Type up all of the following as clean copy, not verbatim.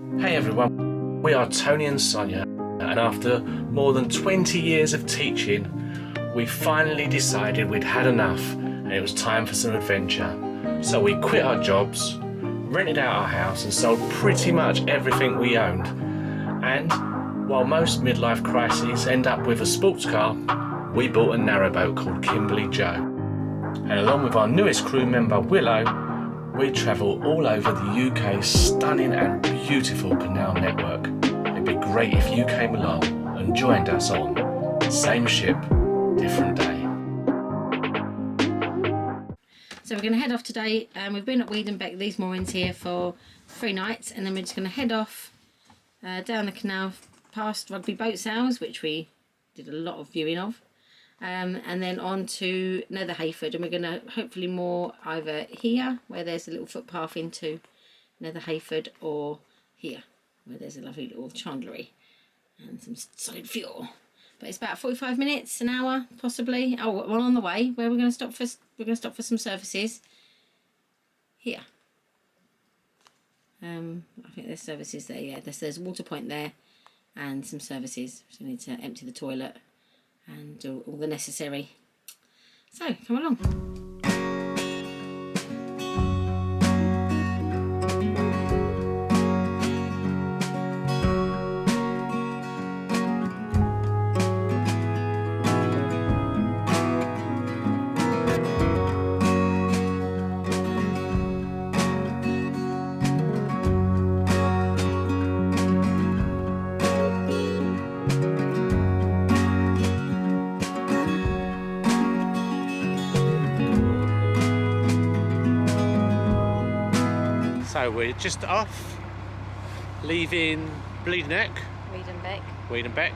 Hey everyone, we are Tony and Sonia, and after more than 20 years of teaching, we finally decided we'd had enough and it was time for some adventure. So we quit our jobs, rented out our house and sold pretty much everything we owned. And while most midlife crises end up with a sports car, we bought a narrowboat called Kimberleyjo. And along with our newest crew member Willow, we travel all over the UK's stunning and beautiful canal network. It'd be great if you came along and joined us on Same Ship, Different Day. So we're going to head off today. We've been at Weedon Bec these moorings here for 3 nights, and then we're just going to head off down the canal past rugby boat sales, which we did a lot of viewing of. And then on to Nether Heyford, and we're going to hopefully moor either here, where there's a little footpath into Nether Heyford, or here, where there's a lovely little chandlery and some solid fuel. But it's about 45 minutes, an hour, possibly. Oh, well, on the way, where we're going to stop for. We're going to stop for some services here. I think there's services there. Yeah, there's a water point there, and some services. So we need to empty the toilet and do all the necessary. So, come along. So we're just off, leaving Weedon Bec.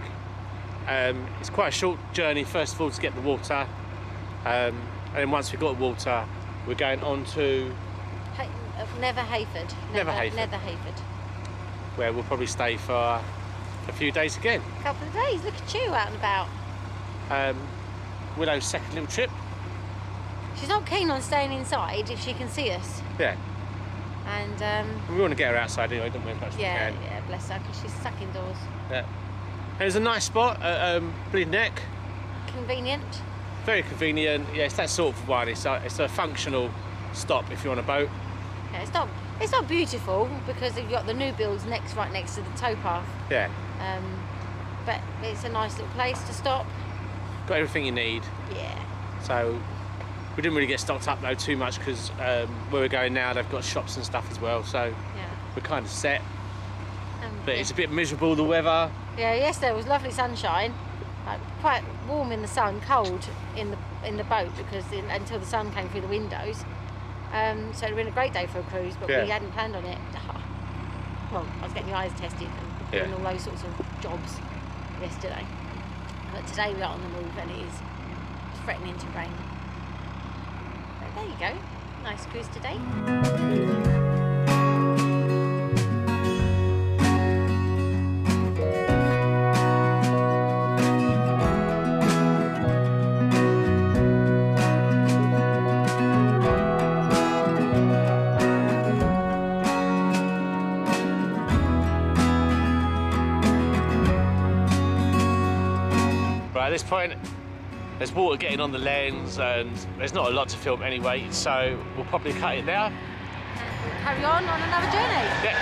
It's quite a short journey, first of all, to get the water, and then once we've got the water, we're going on to Nether Heyford. Nether Heyford, where we'll probably stay for a few days again. A couple of days. Look at you out and about. Willow's second little trip. She's not keen on staying inside if she can see us. Yeah. And we want to get her outside anyway, don't we, as much as we can. Yeah, bless her, because she's stuck indoors. Yeah. And it's a nice spot at Weedon Bec. Convenient. Very convenient. Yeah, it's that sort of one. It's a functional stop if you're on a boat. Yeah, it's not beautiful because you've got the new builds right next to the towpath. Yeah. But it's a nice little place to stop. Got everything you need. Yeah. So we didn't really get stocked up though too much because where we're going now they've got shops and stuff as well, so yeah, we're kind of set. But it's a bit miserable, the weather. Yeah, yesterday was lovely sunshine, quite warm in the sun, cold in the boat because until the sun came through the windows. So it would been a great day for a cruise, but we hadn't planned on it. Well, I was getting the eyes tested and doing all those sorts of jobs yesterday, but today we're on the move and it is threatening to rain. There you go, nice cruise today. Right, at this point there's water getting on the lens and there's not a lot to film anyway, so we'll probably cut it there. Carry on another journey. Yeah.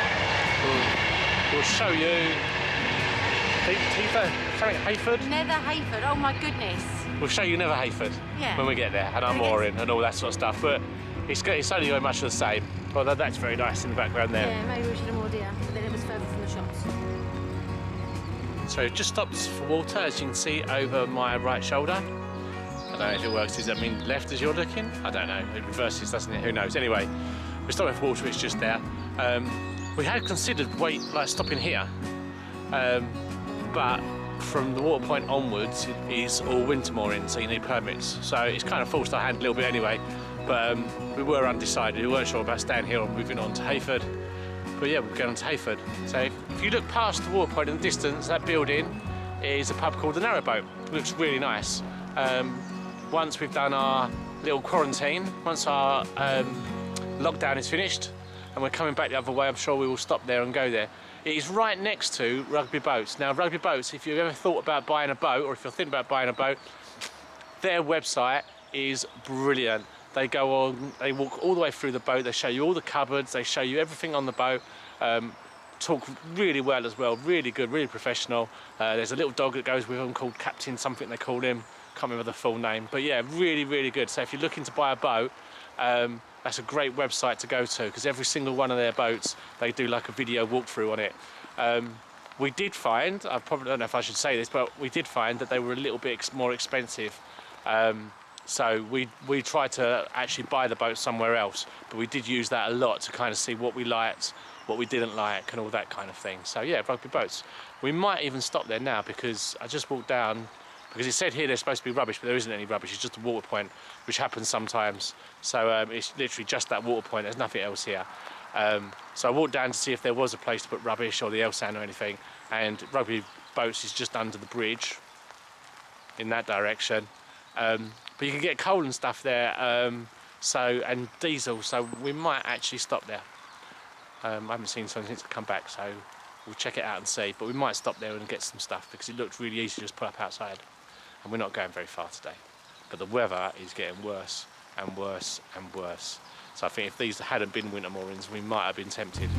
We'll show you Nether Heyford, oh my goodness. We'll show you Nether Heyford when we get there, and our mooring and all that sort of stuff, but it's only very much the same. Although that's very nice in the background there. Yeah, maybe we should have moored here, but then it was further from the shops. So just stopped for water, as you can see over my right shoulder. I don't know if it works. Does that mean left as you're looking? I don't know. It reverses, doesn't it? Who knows? Anyway, we're stopping for water. It's just there. We had considered stopping here, but from the water point onwards it is all winter mooring, so you need permits. So it's kind of forced our hand a little bit anyway. But we were undecided. We weren't sure about staying here or moving on to Heyford. But yeah, we're going on to Heyford. So if you look past the water point in the distance, that building is a pub called the Narrowboat. It looks really nice. Once we've done our little quarantine, once our lockdown is finished and we're coming back the other way, I'm sure we will stop there and go there. It is right next to Rugby Boats. Now Rugby Boats, if you've ever thought about buying a boat, or if you're thinking about buying a boat, their website is brilliant. They go on, they walk all the way through the boat, they show you all the cupboards, they show you everything on the boat. Talk really well as well, really good, really professional. There's a little dog that goes with them called Captain something they call him, can't remember the full name, but yeah, really, really good. So if you're looking to buy a boat, that's a great website to go to, because every single one of their boats, they do like a video walkthrough on it. We did find, I probably don't know if I should say this, but we did find that they were a little bit more expensive. So we tried to actually buy the boat somewhere else, but we did use that a lot to kind of see what we liked, what we didn't like, and all that kind of thing. So yeah, Rugby Boats. We might even stop there now, because I just walked down, because it said here there's supposed to be rubbish, but there isn't any rubbish. It's just a water point, which happens sometimes. So it's literally just that water point. There's nothing else here. So I walked down to see if there was a place to put rubbish or the Elsan or anything. And Rugby Boats is just under the bridge in that direction. But you can get coal and stuff there, and diesel. So we might actually stop there. I haven't seen something since I come back, so we'll check it out and see. But we might stop there and get some stuff, because it looked really easy to just put up outside. And we're not going very far today. But the weather is getting worse and worse and worse. So I think if these hadn't been winter moorings, we might have been tempted.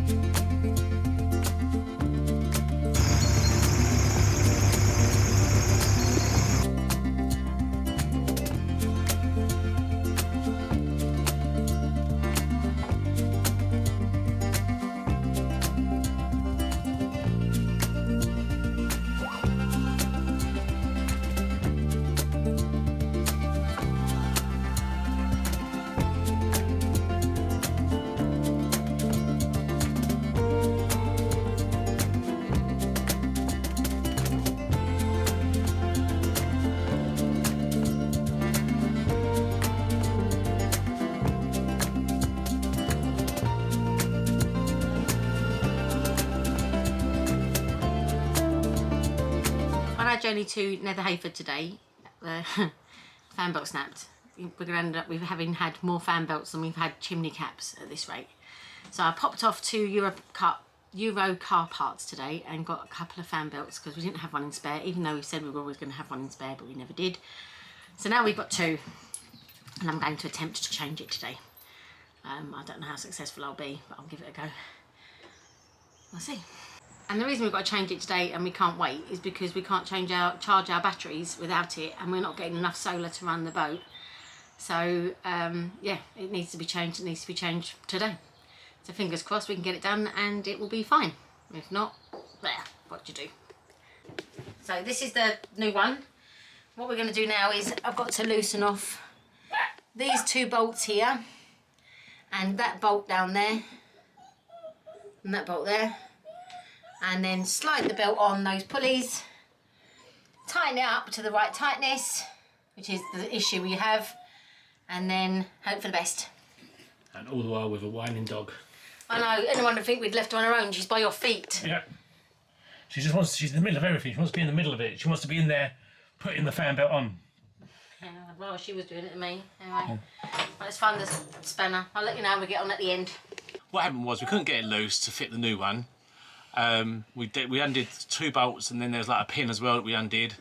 Journey to Nether Heyford today. Fan belt snapped. We're going to end up with having had more fan belts than we've had chimney caps at this rate. So I popped off to Euro car parts today and got a couple of fan belts, because we didn't have one in spare, even though we said we were always going to have one in spare, but we never did. So now we've got two, and I'm going to attempt to change it today. I don't know how successful I'll be, but I'll give it a go. We'll see. And the reason we've got to change it today and we can't wait is because we can't charge our batteries without it, and we're not getting enough solar to run the boat. So yeah, it needs to be changed. It needs to be changed today. So fingers crossed we can get it done and it will be fine. If not, there, what do you do? So this is the new one. What we're going to do now is I've got to loosen off these two bolts here, and that bolt down there, and that bolt there. And then slide the belt on those pulleys, tighten it up to the right tightness, which is the issue we have, and then hope for the best. And all the while with a whining dog. I know, anyone would think we'd left her on her own. She's by your feet. Yeah. She just wants, she's in the middle of everything. She wants to be in the middle of it. She wants to be in there putting the fan belt on. Yeah, well, she was doing it to me. Anyway, let's find the spanner. I'll let you know how we get on at the end. What happened was we couldn't get it loose to fit the new one. We undid two bolts, and then there was like a pin as well that we undid.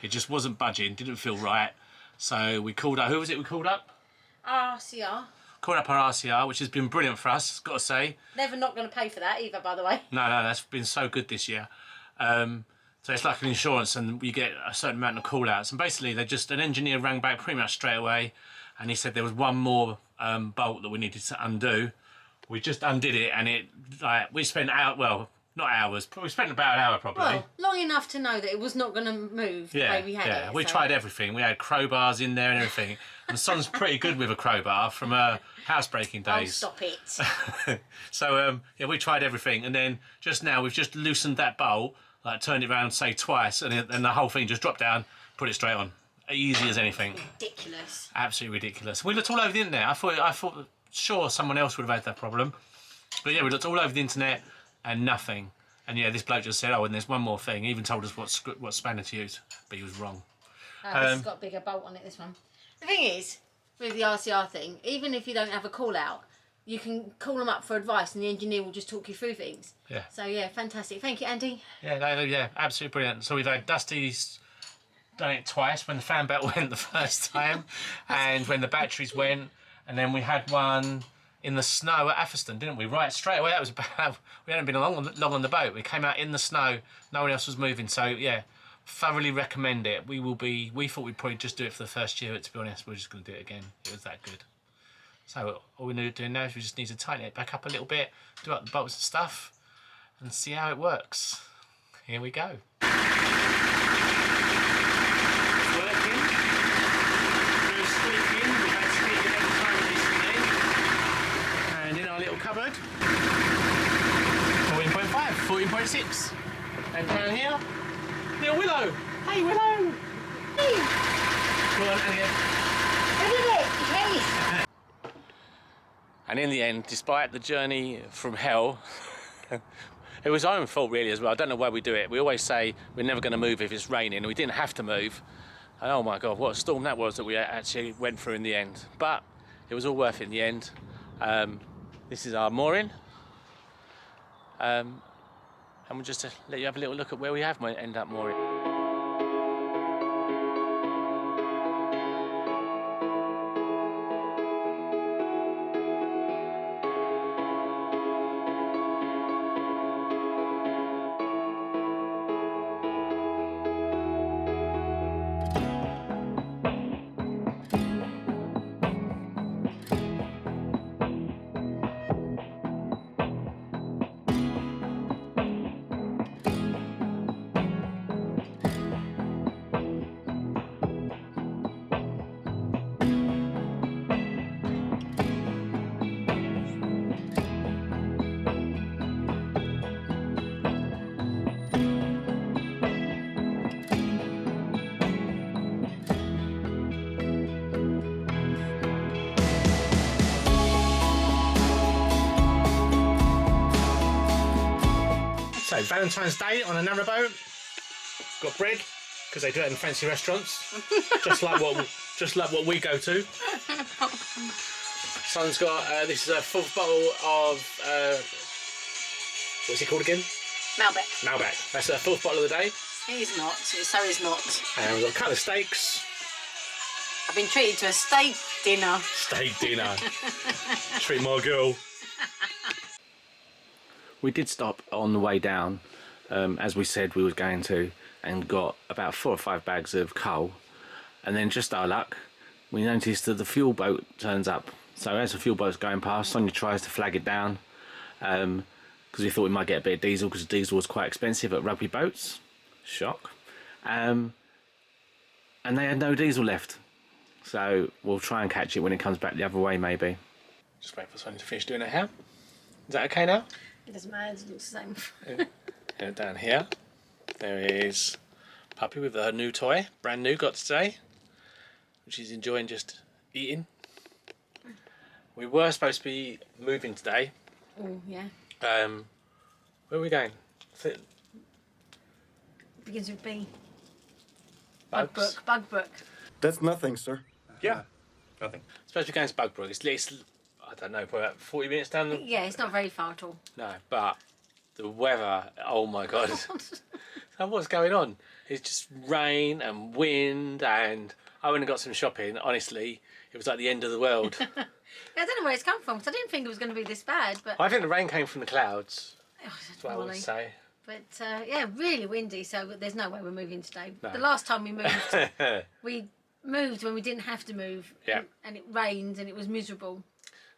It just wasn't budging, didn't feel right. So we called up, who was it we called up? RCR. Called up our RCR, which has been brilliant for us, got to say. Never not going to pay for that either, by the way. No, that's been so good this year. So it's like an insurance, and you get a certain amount of call outs. And basically an engineer rang back pretty much straight away, and he said there was one more bolt that we needed to undo. We just undid it, and we spent not hours, but we spent about an hour probably. Well, long enough to know that it was not going to move the way we had it. Yeah, we tried everything. We had crowbars in there and everything. And Son's pretty good with a crowbar from housebreaking days. Oh, stop it. So, yeah, we tried everything. And then just now we've just loosened that bolt, like turned it around, say, twice, and then the whole thing just dropped down, put it straight on. Easy as anything. Ridiculous. Absolutely ridiculous. We looked all over the internet. I thought sure someone else would have had that problem. But yeah, we looked all over the internet and nothing. And yeah, this bloke just said, oh, and there's one more thing. He even told us what spanner to use, but he was wrong. This has got a bigger bolt on it, this one. The thing is, with the RCR thing, even if you don't have a call out, you can call them up for advice, and the engineer will just talk you through things. Yeah. So yeah, fantastic. Thank you, Andy. Yeah, yeah, absolutely brilliant. So we've had Dusty's done it twice, when the fan belt went the first time, and when the batteries went, and then we had one in the snow at Atherstone, didn't we? Right, straight away. That was about, we hadn't been long on the boat. We came out in the snow. No one else was moving. So yeah, thoroughly recommend it. We thought we'd probably just do it for the first year, but to be honest, we're just going to do it again. It was that good. So all we need to do now is we just need to tighten it back up a little bit, do up the bolts and stuff, and see how it works. Here we go. It's working. No squeaking. We've had squeaking every time recently. And in our little cupboard, 14.5, 14.6. And down here, little Willow. Hey, Willow. Hey. Go on, and again. Hey. And in the end, despite the journey from hell, it was our own fault really as well. I don't know why we do it. We always say we're never going to move if it's raining. We didn't have to move. And oh my God, what a storm that was that we actually went through in the end. But it was all worth it in the end. This is our mooring. And we'll just let you have a little look at where we have end up mooring. So Valentine's Day on a narrowboat. Got bread because they do it in fancy restaurants, just like what we go to. Son's got this is a full bottle of what's it called again? Malbec. Malbec. That's a fourth bottle of the day. It is not. So is not. And we've got a couple of steaks. I've been treated to a steak dinner. Steak dinner. Treat my girl. We did stop on the way down, as we said we were going to, and got about 4 or 5 bags of coal. And then just our luck, we noticed that the fuel boat turns up. So as the fuel boat's going past, Sonia tries to flag it down, because we thought we might get a bit of diesel, because diesel was quite expensive at rugby boats. Shock. And they had no diesel left. So we'll try and catch it when it comes back the other way, maybe. Just wait for Sonia to finish doing her hair. Is that okay now? It doesn't matter, it looks the same. Yeah, down here, there is Puppy with her new toy, brand new, got today, which she's enjoying just eating. We were supposed to be moving today. Oh, yeah. Where are we going? Begins with B. Bugs? Bugbrook. That's nothing, sir. Yeah, nothing. Supposed to be going to Bugbrook. It's I don't know, probably about 40 minutes down the... Yeah, it's not very far at all. No, but the weather, oh my God. So what's going on? It's just rain and wind, and I went and got some shopping. Honestly, it was like the end of the world. Yeah, I don't know where it's come from, because I didn't think it was going to be this bad. But I think the rain came from the clouds. Oh, That's what I would say. But yeah, really windy, so there's no way we're moving today. No. The last time we moved when we didn't have to move. Yeah. And it rained and it was miserable.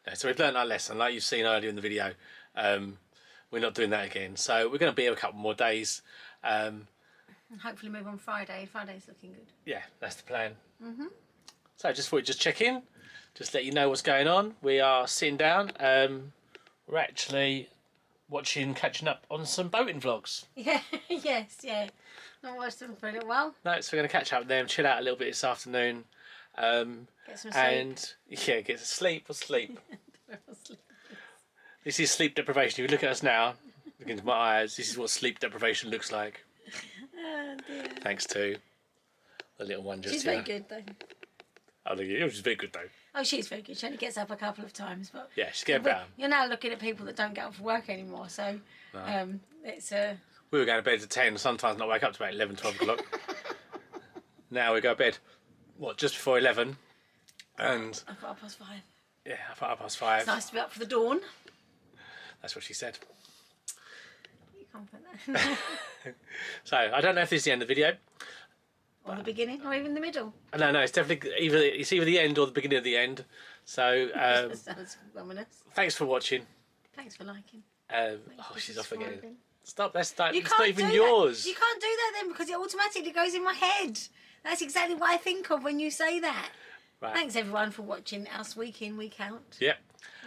Yeah, so we've learned our lesson, like you've seen earlier in the video. We're not doing that again. So we're going to be here a couple more days. And hopefully move on Friday. Friday's looking good. Yeah, that's the plan. So I just thought we'd just check in, just let you know what's going on. We are sitting down. We're actually catching up on some boating vlogs. Yeah, yes, yeah. Not watched them for a little while. No, so we're going to catch up with them, chill out a little bit this afternoon. Get some sleep. And yeah, get some sleep or sleep. This is sleep deprivation. If you look at us now, look into my eyes, this is what sleep deprivation looks like. Oh dear. Thanks to the little one just She's here. very good though. Oh, look at you. She's very good though. Oh, she's very good. She only gets up a couple of times, but Yeah, she's getting better. You're now looking at people that don't get up for work anymore, so it's We were going to bed at 10, sometimes not wake up to about 11, 12 o'clock. Now we go to bed, what, just before 11, and up at 5:30. yeah, up past 5. It's nice to be up for the dawn. That's what she said. You can't put that. So I don't know if this is the end of the video. Or the beginning, or even the middle. No, it's definitely either the end or the beginning of the end. So That sounds ominous. thanks for watching. Thanks for liking. Oh, for she's off again. subscribing. Stop, that's not, You it's can't not even do yours. That. You can't do that then because it automatically goes in my head. That's exactly what I think of when you say that. Right. Thanks everyone for watching us week in, week out. Yep.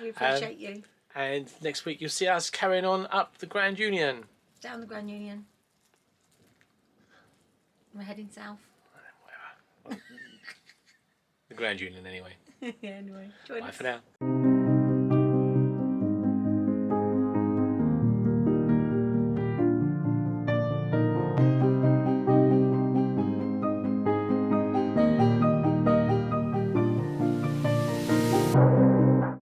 We appreciate you. And next week you'll see us carrying on up the Grand Union. Down the Grand Union. We're heading south. The Grand Union anyway. Yeah, anyway. Join Bye us. for now. Bye.